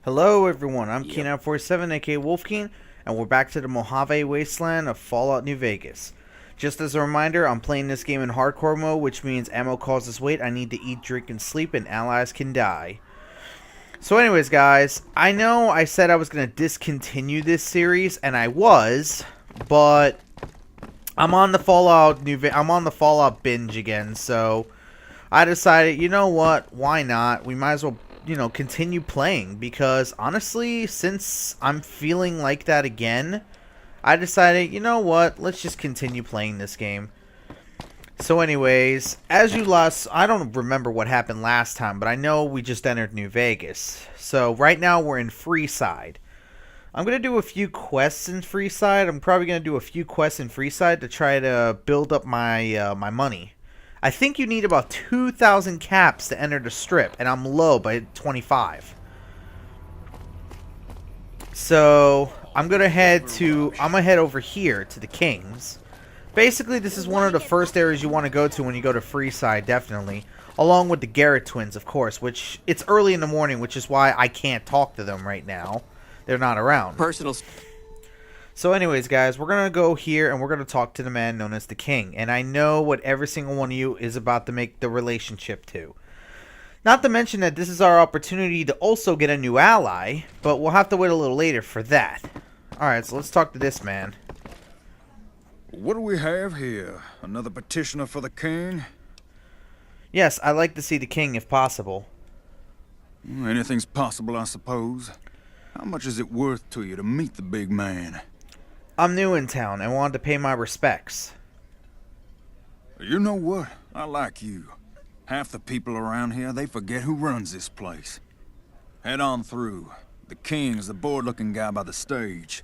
Hello everyone, I'm Yep. Keen47 aka Wolfkeen, and we're back to the Mojave Wasteland of Fallout New Vegas. Just as a reminder, I'm playing this game in hardcore mode, which means ammo causes weight, I need to eat, drink, and sleep, and allies can die. So anyways guys, I know I said I was going to discontinue this series, and I was, but I'm on the Fallout binge again, so I decided, you know what, why not? We might as well, continue playing, because honestly, since I'm feeling like that again, I decided, you know what, let's just continue playing this game. So anyways, I don't remember what happened last time, but I know we just entered New Vegas. So right now we're in Freeside. I'm going to do a few quests in Freeside. I'm probably going to do a few quests in Freeside to try to build up my money. I think you need about 2,000 caps to enter the strip, and I'm low by 25. So I'm gonna head over here to the Kings. Basically, this is one of the first areas you want to go to when you go to Freeside, definitely. Along with the Garrett twins, of course, which it's early in the morning, which is why I can't talk to them right now. They're not around. Personal. So anyways, guys, we're going to go here and we're going to talk to the man known as the King. And I know what every single one of you is about to make the relationship to. Not to mention that this is our opportunity to also get a new ally, but we'll have to wait a little later for that. Alright, so let's talk to this man. What do we have here? Another petitioner for the king? Yes, I'd like to see the King if possible. Anything's possible, I suppose. How much is it worth to you to meet the big man? I'm new in town and wanted to pay my respects. You know what? I like you. Half the people around here, they forget who runs this place. Head on through. The king's the bored-looking guy by the stage.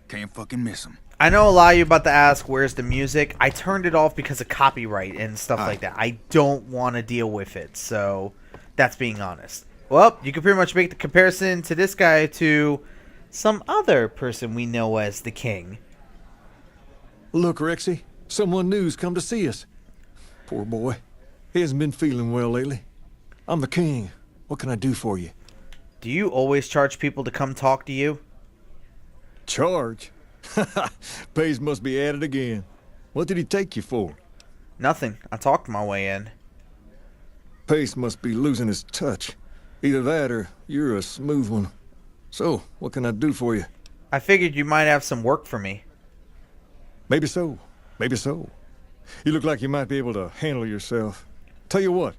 Can't fucking miss him. I know a lot of you about to ask, where's the music? I turned it off because of copyright and stuff like that. I don't want to deal with it, so that's being honest. Well, you can pretty much make the comparison to this guy to some other person we know as the King. Look, Rexy, someone new's come to see us. Poor boy. He hasn't been feeling well lately. I'm the King. What can I do for you? Do you always charge people to come talk to you? Charge? Pays must be at it again. What did he take you for? Nothing. I talked my way in. Pace must be losing his touch. Either that or you're a smooth one. So, what can I do for you? I figured you might have some work for me. Maybe so. Maybe so. You look like you might be able to handle yourself. Tell you what,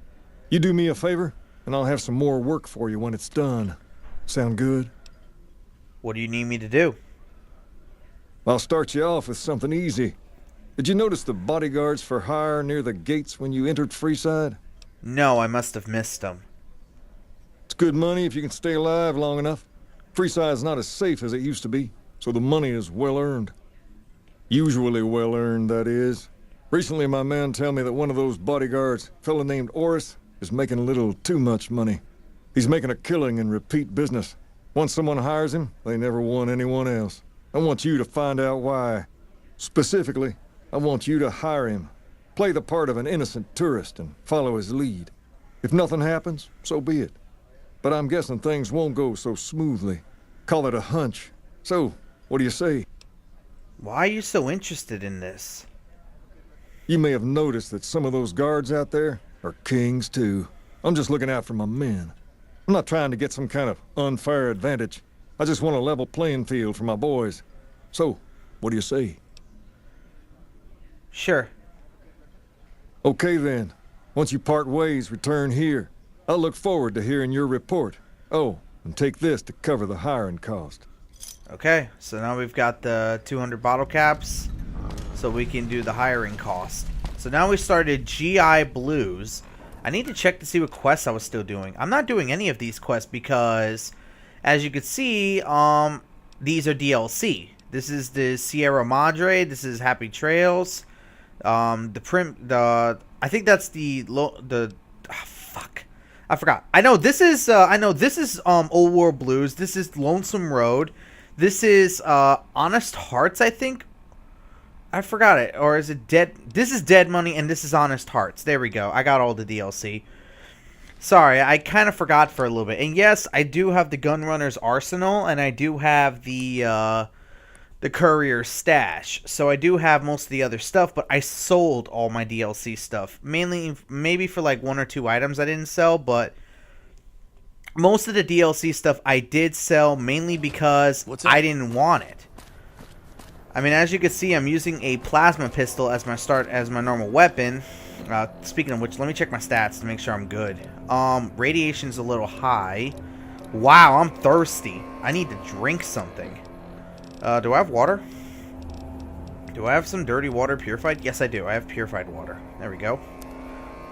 you do me a favor, and I'll have some more work for you when it's done. Sound good? What do you need me to do? I'll start you off with something easy. Did you notice the bodyguards for hire near the gates when you entered Freeside? No, I must have missed them. It's good money if you can stay alive long enough. Freeside's not as safe as it used to be, so the money is well earned. Usually well earned, that is. Recently, my men tell me that one of those bodyguards, a fella named Oris, is making a little too much money. He's making a killing in repeat business. Once someone hires him, they never want anyone else. I want you to find out why. Specifically, I want you to hire him. Play the part of an innocent tourist and follow his lead. If nothing happens, so be it. But I'm guessing things won't go so smoothly. Call it a hunch. So, what do you say? Why are you so interested in this? You may have noticed that some of those guards out there are kings too. I'm just looking out for my men. I'm not trying to get some kind of unfair advantage. I just want a level playing field for my boys. So, what do you say? Sure. Okay then. Once you part ways, return here. I'll look forward to hearing your report. Oh, and take this to cover the hiring cost. Okay, so now we've got the 200 bottle caps, so we can do the hiring cost. So now we started GI Blues. I need to check to see what quests I was still doing. I'm not doing any of these quests because, as you can see, these are DLC. This is the Sierra Madre. This is Happy Trails. I think that's fuck. I forgot. I know this is Old World Blues. This is Lonesome Road. This is Honest Hearts, I think. I forgot it. Or is it Dead? This is Dead Money and this is Honest Hearts. There we go. I got all the DLC. Sorry, I kind of forgot for a little bit. And yes, I do have the Gunrunner's Arsenal, and I do have the Courier Stash. So I do have most of the other stuff, but I sold all my DLC stuff. Mainly, maybe for like 1 or 2 items I didn't sell, but most of the DLC stuff I did sell mainly because I didn't want it. I mean, as you can see, I'm using a plasma pistol as my normal weapon. Speaking of which, let me check my stats to make sure I'm good. Radiation's a little high. Wow, I'm thirsty. I need to drink something. Do I have water? Do I have some dirty water purified? Yes, I do. I have purified water. There we go.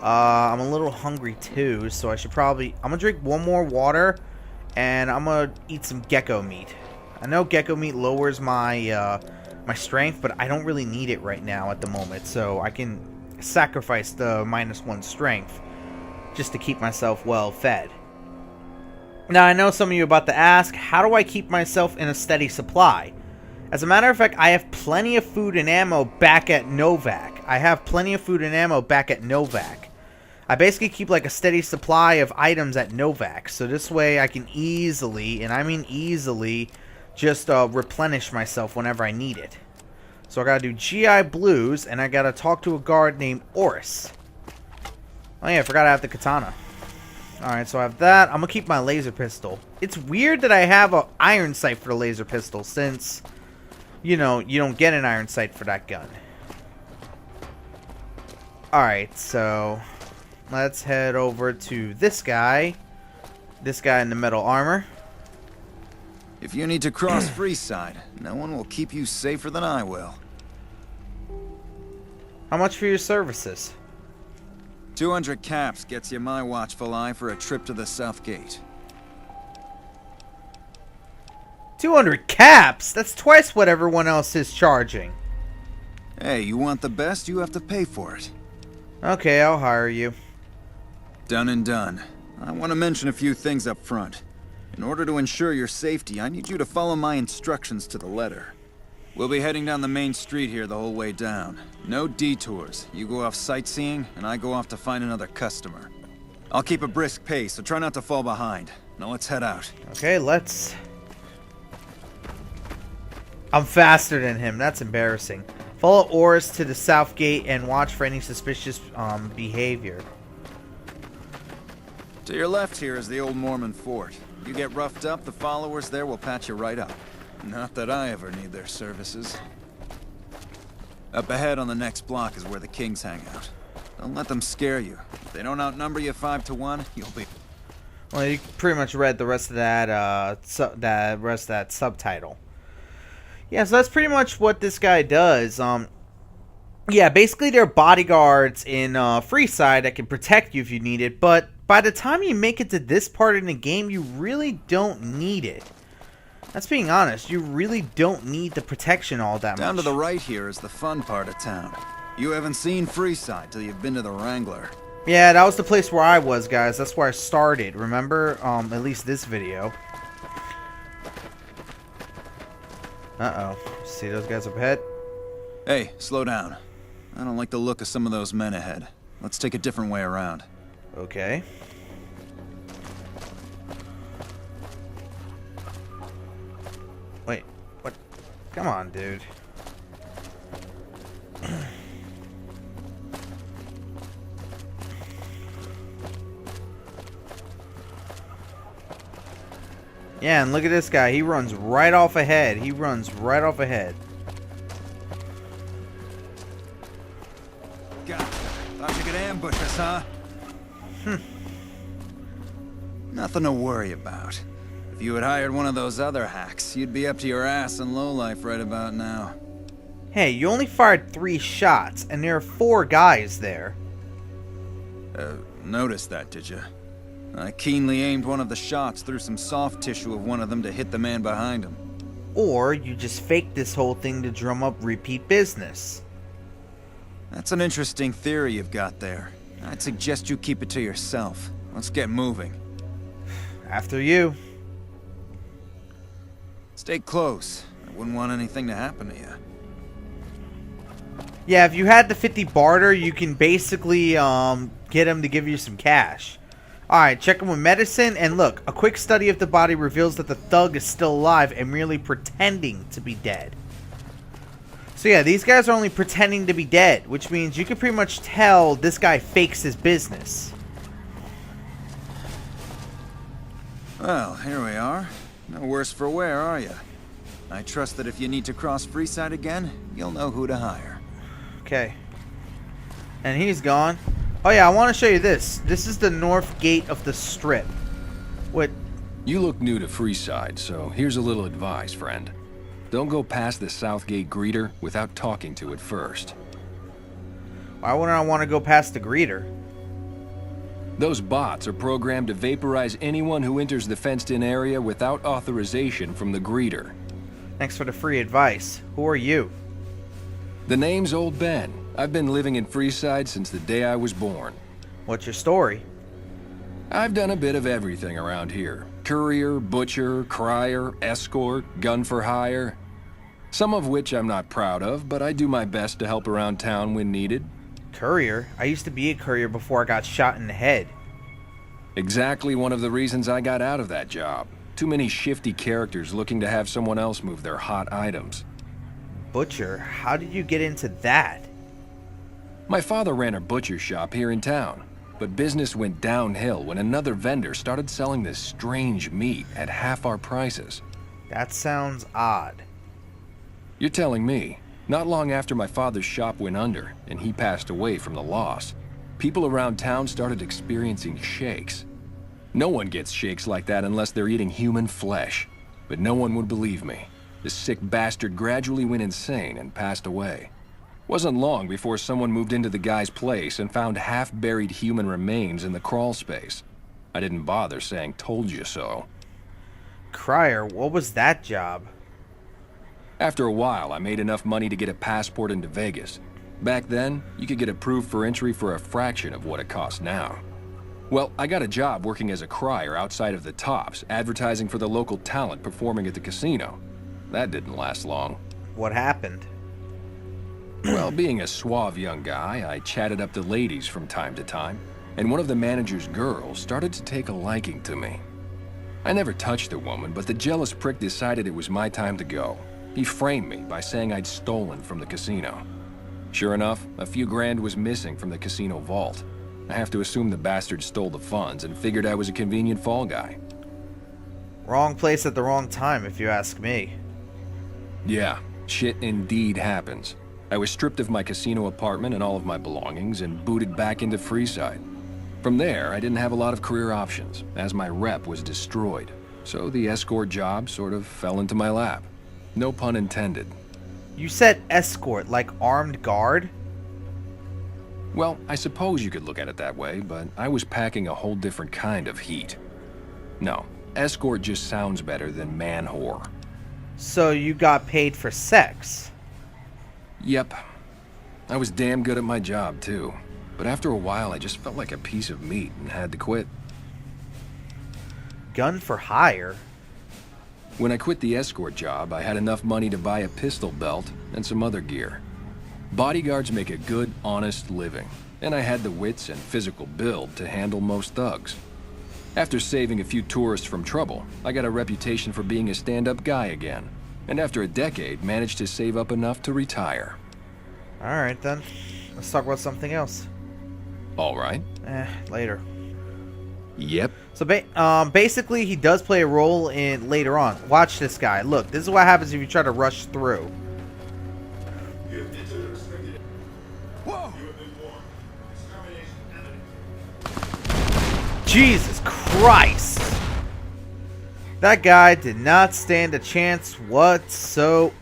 I'm a little hungry too, so I should probably... I'm gonna drink one more water, and I'm gonna eat some gecko meat. I know gecko meat lowers my my strength, but I don't really need it right now at the moment, so I can sacrifice the -1 strength just to keep myself well fed. Now, I know some of you are about to ask, how do I keep myself in a steady supply? As a matter of fact, I have plenty of food and ammo back at Novak. I basically keep like a steady supply of items at Novak, so this way I can easily, and I mean easily, just replenish myself whenever I need it. So I gotta do GI Blues, and I gotta talk to a guard named Oris. Oh yeah, I forgot I have the katana. Alright, so I have that. I'm gonna keep my laser pistol. It's weird that I have an iron sight for the laser pistol, since, you know, you don't get an iron sight for that gun. Alright, so let's head over to this guy. This guy in the metal armor. If you need to cross Freeside, no one will keep you safer than I will. How much for your services? 200 caps gets you my watchful eye for a trip to the South Gate. 200 caps? That's twice what everyone else is charging. Hey, you want the best, you have to pay for it. Okay, I'll hire you. Done and done. I want to mention a few things up front. In order to ensure your safety, I need you to follow my instructions to the letter. We'll be heading down the main street here the whole way down. No detours. You go off sightseeing, and I go off to find another customer. I'll keep a brisk pace, so try not to fall behind. Now let's head out. Okay, let's... I'm faster than him. That's embarrassing. Follow Oris to the South Gate and watch for any suspicious behavior. To your left here is the old Mormon fort. You get roughed up, the followers there will patch you right up. Not that I ever need their services. Up ahead on the next block is where the kings hang out. Don't let them scare you. If they don't outnumber you 5 to 1, you'll be... Well, you pretty much read the rest of that, subtitle. Yeah, so that's pretty much what this guy does. Yeah, basically they're bodyguards in Freeside that can protect you if you need it, but by the time you make it to this part in the game, you really don't need it. That's being honest, you really don't need the protection all that much. Down to the right here is the fun part of town. You haven't seen Freeside till you've been to the Wrangler. Yeah, that was the place where I was, guys. That's where I started, remember? At least this video. Uh-oh. See those guys up ahead? Hey, slow down. I don't like the look of some of those men ahead. Let's take a different way around. Okay. Wait, what? Come on, dude. Yeah, and look at this guy. He runs right off ahead. He runs right off ahead. God, thought you could ambush us, huh? Nothing to worry about. If you had hired one of those other hacks, you'd be up to your ass in lowlife right about now. Hey, you only fired 3 shots, and there are 4 guys there. Noticed that, did you? I keenly aimed one of the shots through some soft tissue of one of them to hit the man behind him. Or you just faked this whole thing to drum up repeat business. That's an interesting theory you've got there. I'd suggest you keep it to yourself. Let's get moving. After you. Stay close. I wouldn't want anything to happen to you. Yeah, if you had the 50 barter, you can basically get him to give you some cash. Alright, check him with medicine, and look, a quick study of the body reveals that the thug is still alive and merely pretending to be dead. So yeah, these guys are only pretending to be dead, which means you can pretty much tell this guy fakes his business. Well, here we are. No worse for wear, are you? I trust that if you need to cross Freeside again, you'll know who to hire. Okay. And he's gone. Oh yeah, I want to show you this. This is the north gate of the strip. What? You look new to Freeside, so here's a little advice, friend. Don't go past the south gate greeter without talking to it first. Why wouldn't I want to go past the greeter? Those bots are programmed to vaporize anyone who enters the fenced-in area without authorization from the greeter. Thanks for the free advice. Who are you? The name's Old Ben. I've been living in Freeside since the day I was born. What's your story? I've done a bit of everything around here. Courier, butcher, crier, escort, gun for hire. Some of which I'm not proud of, but I do my best to help around town when needed. Courier? I used to be a courier before I got shot in the head. Exactly one of the reasons I got out of that job. Too many shifty characters looking to have someone else move their hot items. Butcher? How did you get into that? My father ran a butcher shop here in town, but business went downhill when another vendor started selling this strange meat at half our prices. That sounds odd. You're telling me, not long after my father's shop went under and he passed away from the loss, people around town started experiencing shakes. No one gets shakes like that unless they're eating human flesh, but no one would believe me. The sick bastard gradually went insane and passed away. Wasn't long before someone moved into the guy's place and found half-buried human remains in the crawl space. I didn't bother saying told you so. Crier? What was that job? After a while, I made enough money to get a passport into Vegas. Back then, you could get approved for entry for a fraction of what it costs now. Well, I got a job working as a crier outside of the Tops, advertising for the local talent performing at the casino. That didn't last long. What happened? Well, being a suave young guy, I chatted up the ladies from time to time, and one of the manager's girls started to take a liking to me. I never touched the woman, but the jealous prick decided it was my time to go. He framed me by saying I'd stolen from the casino. Sure enough, a few grand was missing from the casino vault. I have to assume the bastard stole the funds and figured I was a convenient fall guy. Wrong place at the wrong time, if you ask me. Yeah, shit indeed happens. I was stripped of my casino apartment and all of my belongings and booted back into Freeside. From there, I didn't have a lot of career options, as my rep was destroyed. So the escort job sort of fell into my lap. No pun intended. You said escort, like armed guard? Well, I suppose you could look at it that way, but I was packing a whole different kind of heat. No, escort just sounds better than man-whore. So you got paid for sex? Yep. I was damn good at my job, too. But after a while, I just felt like a piece of meat and had to quit. Gun for hire? When I quit the escort job, I had enough money to buy a pistol belt and some other gear. Bodyguards make a good, honest living, and I had the wits and physical build to handle most thugs. After saving a few tourists from trouble, I got a reputation for being a stand-up guy again, and after a decade, managed to save up enough to retire. Alright then, let's talk about something else. All right. Later. Yep. So basically, he does play a role in later on. Watch this guy. Look, this is what happens if you try to rush through. Whoa! Jesus Christ! That guy did not stand a chance whatsoever.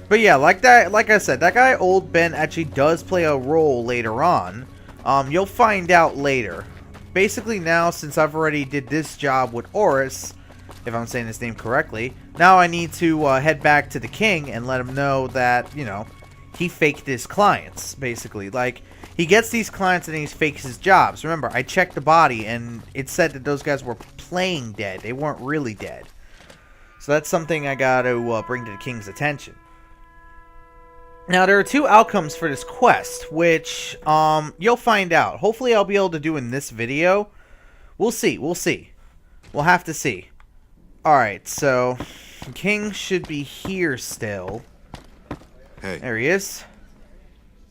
But yeah, like I said, that guy Old Ben actually does play a role later on. You'll find out later. Basically now, since I've already did this job with Oris, if I'm saying his name correctly, now I need to head back to the king and let him know that, you know, he faked his clients, basically. Like, he gets these clients and he fakes his jobs. Remember, I checked the body and it said that those guys were playing dead. They weren't really dead. So that's something I gotta bring to the king's attention. Now, there are two outcomes for this quest, which, you'll find out. Hopefully I'll be able to do in this video. We'll see, we'll see. We'll have to see. Alright, so, King should be here still. Hey. There he is.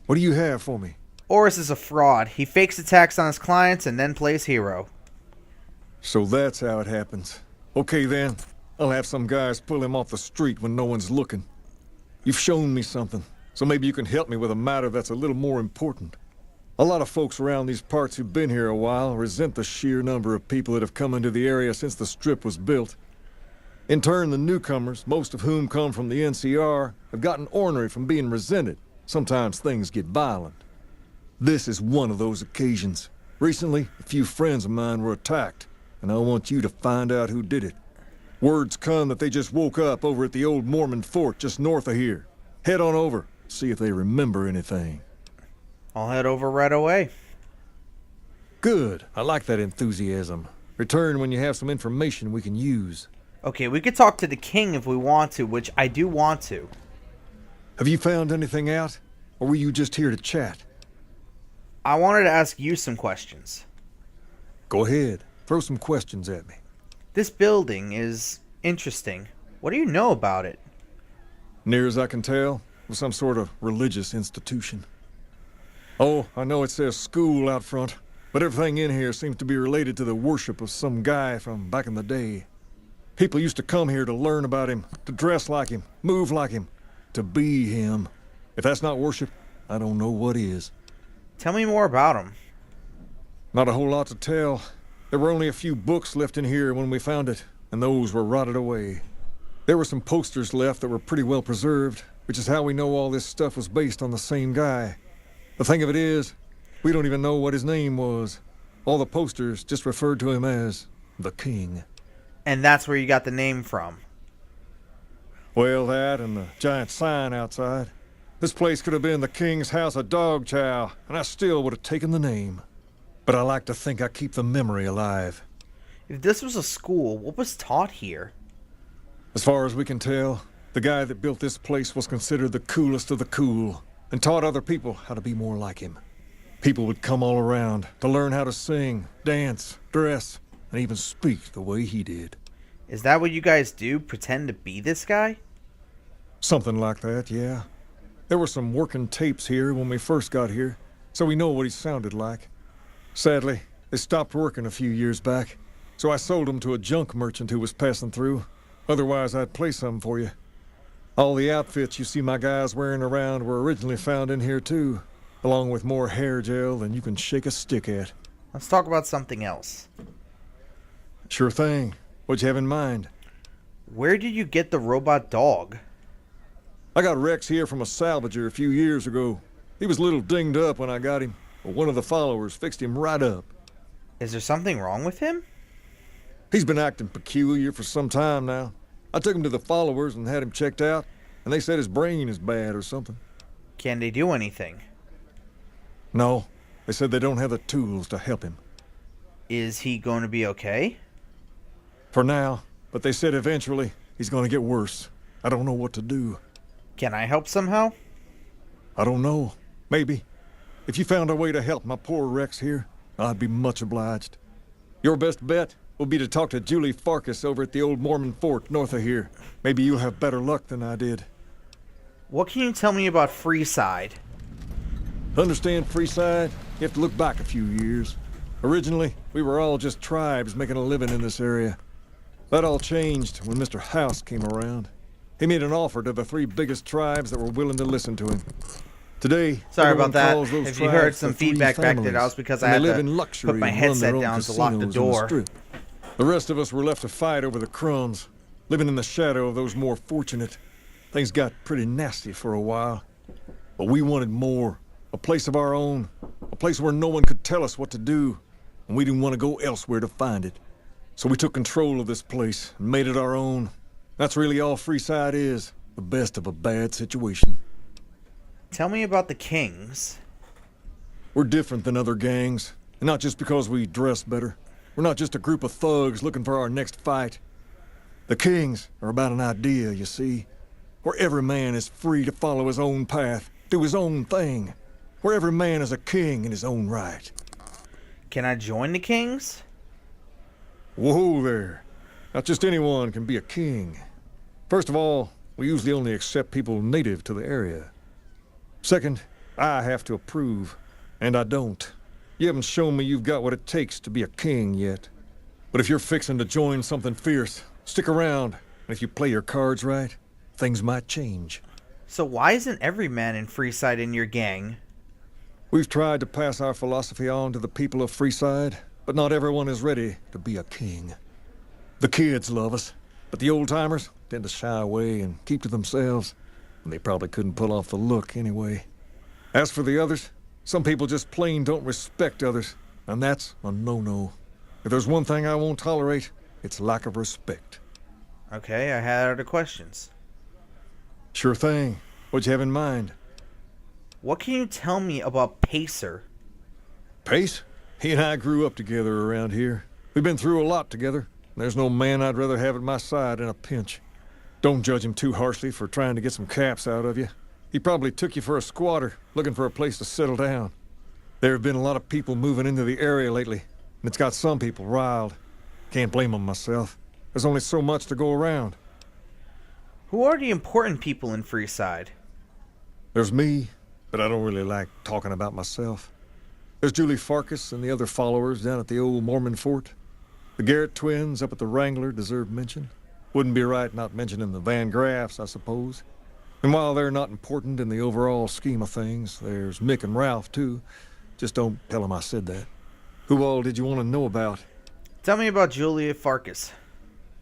What do you have for me? Oris is a fraud. He fakes attacks on his clients and then plays hero. So that's how it happens. Okay then, I'll have some guys pull him off the street when no one's looking. You've shown me something, so maybe you can help me with a matter that's a little more important. A lot of folks around these parts who've been here a while resent the sheer number of people that have come into the area since the Strip was built. In turn, the newcomers, most of whom come from the NCR, have gotten ornery from being resented. Sometimes things get violent. This is one of those occasions. Recently, a few friends of mine were attacked, and I want you to find out who did it. Word's come that they just woke up over at the old Mormon fort just north of here. Head on over, see if they remember anything. I'll head over right away. Good. I like that enthusiasm. Return when you have some information we can use. Okay, we could talk to the king if we want to, which I do want to. Have you found anything out? Or were you just here to chat? I wanted to ask you some questions. Go ahead. Throw some questions at me. This building is interesting. What do you know about it? Near as I can tell, it was some sort of religious institution. Oh, I know it says school out front, but everything in here seems to be related to the worship of some guy from back in the day. People used to come here to learn about him, to dress like him, move like him, to be him. If that's not worship, I don't know what is. Tell me more about him. Not a whole lot to tell. There were only a few books left in here when we found it, and those were rotted away. There were some posters left that were pretty well preserved, which is how we know all this stuff was based on the same guy. The thing of it is, we don't even know what his name was. All the posters just referred to him as the King. And that's where you got the name from. Well, that and the giant sign outside. This place could have been the King's House of Dog Chow, and I still would have taken the name. But I like to think I keep the memory alive. If this was a school, what was taught here? As far as we can tell, the guy that built this place was considered the coolest of the cool, and taught other people how to be more like him. People would come all around to learn how to sing, dance, dress, and even speak the way he did. Is that what you guys do? Pretend to be this guy? Something like that, yeah. There were some working tapes here when we first got here, so we know what he sounded like. Sadly, they stopped working a few years back, so I sold them to a junk merchant who was passing through. Otherwise, I'd play some for you. All the outfits you see my guys wearing around were originally found in here too, along with more hair gel than you can shake a stick at. Let's talk about something else. Sure thing. What'd you have in mind? Where did you get the robot dog? I got Rex here from a salvager a few years ago. He was a little dinged up when I got him, but one of the followers fixed him right up. Is there something wrong with him? He's been acting peculiar for some time now. I took him to the followers and had him checked out, and they said his brain is bad or something. Can they do anything? No, they said they don't have the tools to help him. Is he going to be okay? For now, but they said eventually he's going to get worse. I don't know what to do. Can I help somehow? I don't know. Maybe. If you found a way to help my poor Rex here, I'd be much obliged. Your best bet will be to talk to Julie Farkas over at the old Mormon fort north of here. Maybe you'll have better luck than I did. What can you tell me about Freeside? To understand Freeside, you have to look back a few years. Originally, we were all just tribes making a living in this area. That all changed when Mr. House came around. He made an offer to the 3 biggest tribes that were willing to listen to him. Today, Sorry everyone about that. calls those If you heard tribes some the 3 feedback back there, that families, was because and I had they live to in luxury put my and run their headset own down to lock the casinos on door. Strip. The rest of us were left to fight over the crumbs, living in the shadow of those more fortunate. Things got pretty nasty for a while. But we wanted more. A place of our own. A place where no one could tell us what to do. And we didn't want to go elsewhere to find it. So we took control of this place and made it our own. That's really all Freeside is. The best of a bad situation. Tell me about the Kings. We're different than other gangs. And not just because we dress better. We're not just a group of thugs looking for our next fight. The Kings are about an idea, you see. where every man is free to follow his own path, do his own thing, where every man is a king in his own right. Can I join the Kings? Whoa there. Not just anyone can be a king. First of all, we usually only accept people native to the area. Second, I have to approve, and I don't. You haven't shown me you've got what it takes to be a king yet. But if you're fixing to join something fierce, stick around. And if you play your cards right, things might change. So why isn't every man in Freeside in your gang? We've tried to pass our philosophy on to the people of Freeside, but not everyone is ready to be a king. The kids love us, but the old-timers tend to shy away and keep to themselves, and they probably couldn't pull off the look anyway. As for the others, some people just plain don't respect others, and that's a no-no. If there's one thing I won't tolerate, it's lack of respect. Okay, I had other questions. Sure thing. What'd you have in mind? What can you tell me about Pacer? Pace? He and I grew up together around here. We've been through a lot together. There's no man I'd rather have at my side in a pinch. Don't judge him too harshly for trying to get some caps out of you. He probably took you for a squatter, looking for a place to settle down. There have been a lot of people moving into the area lately, and it's got some people riled. Can't blame them myself. There's only so much to go around. Who are the important people in Freeside? There's me, but I don't really like talking about myself. There's Julie Farkas and the other followers down at the old Mormon fort. The Garrett twins up at the Wrangler deserve mention. Wouldn't be right not mentioning the Van Graffs, I suppose. And while they're not important in the overall scheme of things, there's Mick and Ralph, too. Just don't tell them I said that. Who all did you want to know about? Tell me about Julia Farkas.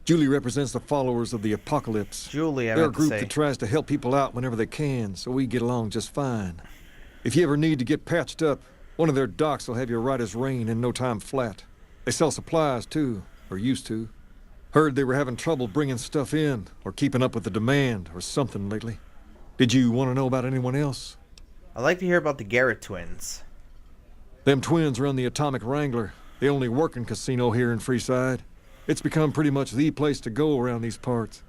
Julie represents the followers of the Apocalypse. Julie, I They're a meant to group say. that tries to help people out whenever they can, so we get along just fine. If you ever need to get patched up, one of their docs will have you right as rain in no time flat. They sell supplies, too, or used to. Heard they were having trouble bringing stuff in, or keeping up with the demand, or something lately. Did you want to know about anyone else? I'd like to hear about the Garrett twins. Them twins run the Atomic Wrangler, the only working casino here in Freeside. It's become pretty much the place to go around these parts.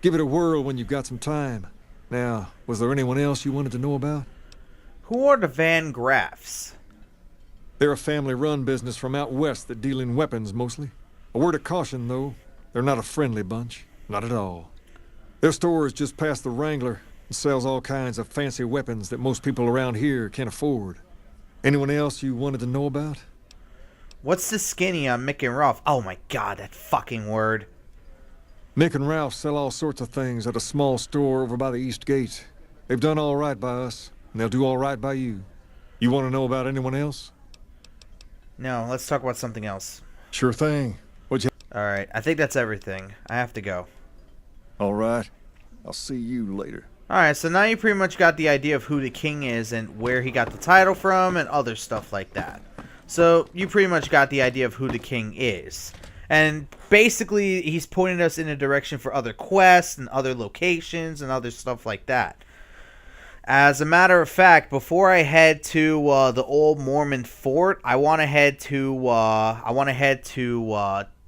Give it a whirl when you've got some time. Now, was there anyone else you wanted to know about? Who are the Van Graffs? They're a family-run business from out west that deal in weapons mostly. A word of caution, though, they're not a friendly bunch. Not at all. Their store is just past the Wrangler and sells all kinds of fancy weapons that most people around here can't afford. Anyone else you wanted to know about? What's the skinny on Mick and Ralph? Oh my god, that fucking word. Mick and Ralph sell all sorts of things at a small store over by the East Gate. They've done all right by us, and they'll do all right by you. You want to know about anyone else? No, let's talk about something else. Sure thing. What'd you... Alright, I think that's everything. I have to go. All right. I'll see you later. Alright, so now you pretty much got the idea of who the king is and where he got the title from and other stuff like that. So you pretty much got the idea of who the king is. And basically, he's pointing us in a direction for other quests and other locations and other stuff like that. As a matter of fact, before I head to the old Mormon fort, I want to head to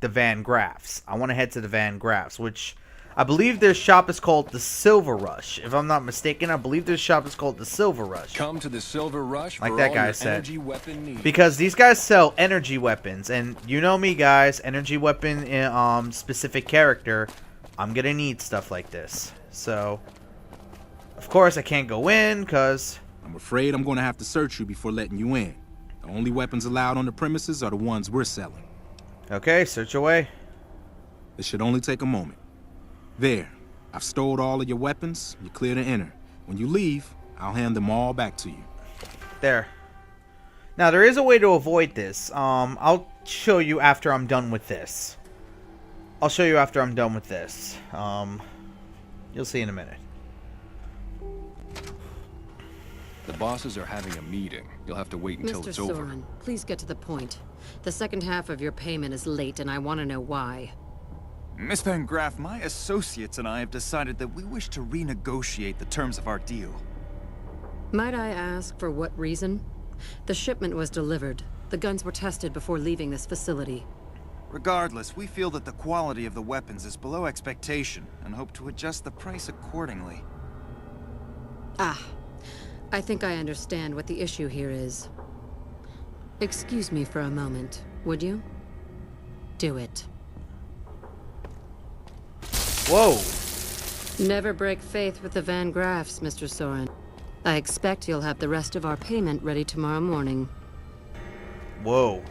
the Van Graffs. I want to head to the Van Graffs, which I believe their shop is called the Silver Rush. If I'm not mistaken, I believe their shop is called the Silver Rush. Come to the Silver Rush Like for that all guy your said. energy weapon needs. Because these guys sell energy weapons, and you know me, guys, energy weapon specific character, I'm gonna need stuff like this. So, of course, I can't go in, because I'm afraid I'm going to have to search you before letting you in. The only weapons allowed on the premises are the ones we're selling. okay, search away. It should only take a moment. There. I've stored all of your weapons. You're clear to enter. When you leave, I'll hand them all back to you. There. Now, there is a way to avoid this. I'll show you after I'm done with this. You'll see in a minute. The bosses are having a meeting. You'll have to wait until Mr. it's over. Soren, please get to the point. The second half of your payment is late, and I want to know why. Miss Van Graff, my associates and I have decided that we wish to renegotiate the terms of our deal. Might I ask for what reason? The shipment was delivered. The guns were tested before leaving this facility. Regardless, we feel that the quality of the weapons is below expectation and hope to adjust the price accordingly. Ah, I think I understand what the issue here is. Excuse me for a moment, would you? Do it. Whoa. Never break faith with the Van Graffs, Mr. Soren. I expect you'll have the rest of our payment ready tomorrow morning. Whoa.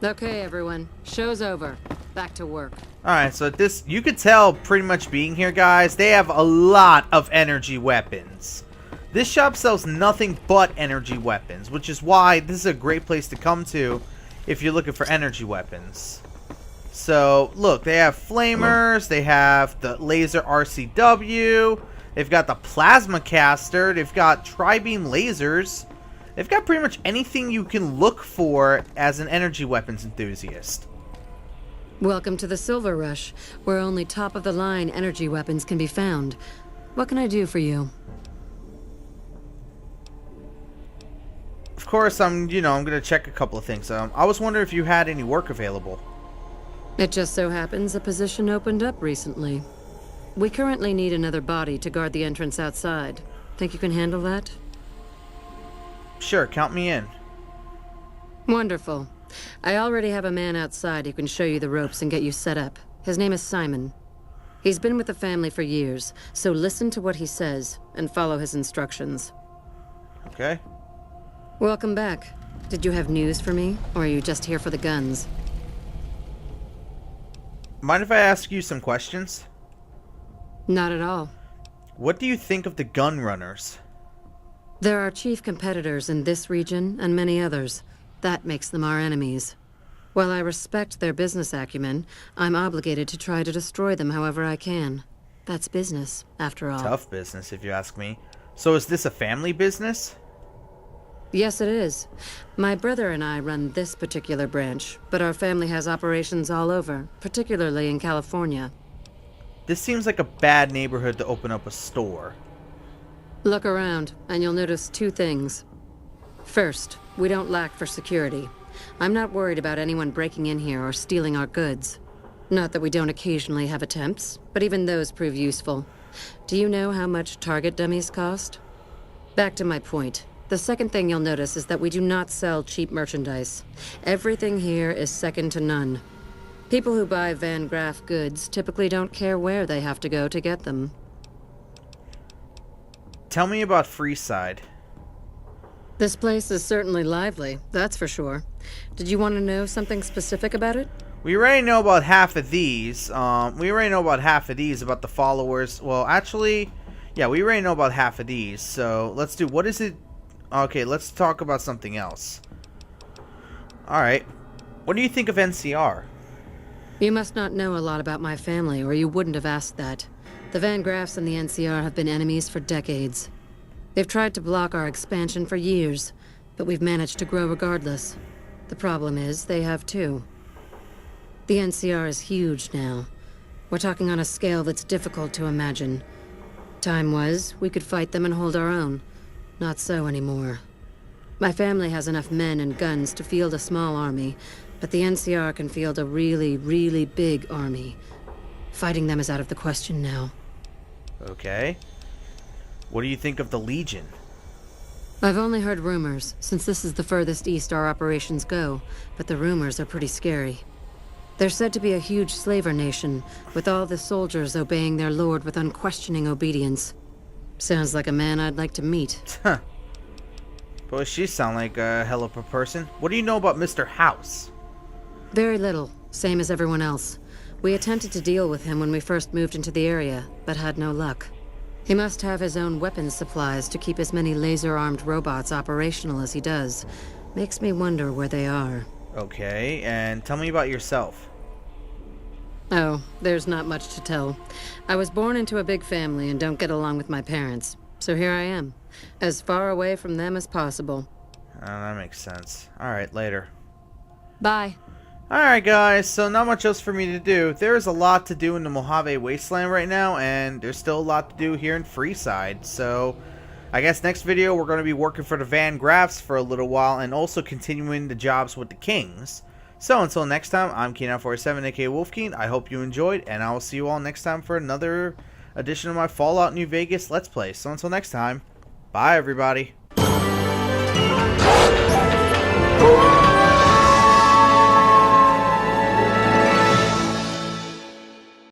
Okay, everyone. Show's over. Back to work. Alright, so this, you could tell pretty much being here, guys, they have a lot of energy weapons. This shop sells nothing but energy weapons, which is why this is a great place to come to if you're looking for energy weapons. So, look, they have flamers, they have the laser RCW, they've got the plasma caster, they've got tri-beam lasers. They've got pretty much anything you can look for as an energy weapons enthusiast. Welcome to the Silver Rush, where only top-of-the-line energy weapons can be found. What can I do for you? Of course, I'm going to check a couple of things. I was wondering if you had any work available. It just so happens a position opened up recently. We currently need another body to guard the entrance outside. Think you can handle that? Sure, count me in. Wonderful. I already have a man outside who can show you the ropes and get you set up. His name is Simon. He's been with the family for years, so listen to what he says and follow his instructions. Okay. Welcome back. Did you have news for me, or are you just here for the guns? Mind if I ask you some questions? Not at all. What do you think of the gun runners? They're our chief competitors in this region and many others. That makes them our enemies. While I respect their business acumen, I'm obligated to try to destroy them however I can. That's business, after all. Tough business, if you ask me. So is this a family business? Yes, it is. My brother and I run this particular branch, but our family has operations all over, particularly in California. This seems like a bad neighborhood to open up a store. Look around, and you'll notice two things. First, we don't lack for security. I'm not worried about anyone breaking in here or stealing our goods. Not that we don't occasionally have attempts, but even those prove useful. Do you know how much target dummies cost? Back to my point. The second thing you'll notice is that we do not sell cheap merchandise. Everything here is second to none. People who buy Van Graff goods typically don't care where they have to go to get them. Tell me about Freeside. This place is certainly lively, that's for sure. Did you want to know something specific about it? We already know about half of these. We already know about half of these about the followers. Well, actually, yeah, we already know about half of these. So let's do, what is it? Okay, let's talk about something else. Alright. What do you think of NCR? You must not know a lot about my family, or you wouldn't have asked that. The Van Graffs and the NCR have been enemies for decades. They've tried to block our expansion for years, but we've managed to grow regardless. The problem is, they have too. The NCR is huge now. We're talking on a scale that's difficult to imagine. Time was, we could fight them and hold our own. Not so anymore. My family has enough men and guns to field a small army, but the NCR can field a really, really big army. Fighting them is out of the question now. Okay. What do you think of the Legion? I've only heard rumors, since this is the furthest east our operations go, but the rumors are pretty scary. They're said to be a huge slaver nation, with all the soldiers obeying their lord with unquestioning obedience. Sounds like a man I'd like to meet. Huh. Boy, she sound like a hell of a person. What do you know about Mr. House? Very little, same as everyone else. We attempted to deal with him when we first moved into the area, but had no luck. He must have his own weapons supplies to keep as many laser-armed robots operational as he does. Makes me wonder where they are. Okay, and tell me about yourself. Oh, there's not much to tell. I was born into a big family and don't get along with my parents. So here I am, as far away from them as possible. That makes sense. Alright, later. Bye. Alright guys, so not much else for me to do. There is a lot to do in the Mojave Wasteland right now, and there's still a lot to do here in Freeside. So, I guess next video we're going to be working for the Van Graffs for a little while, and also continuing the jobs with the Kings. So until next time, I'm Keen947 aka Wolfkeen. I hope you enjoyed, and I will see you all next time for another edition of my Fallout New Vegas Let's Play. So until next time, bye everybody. Oh!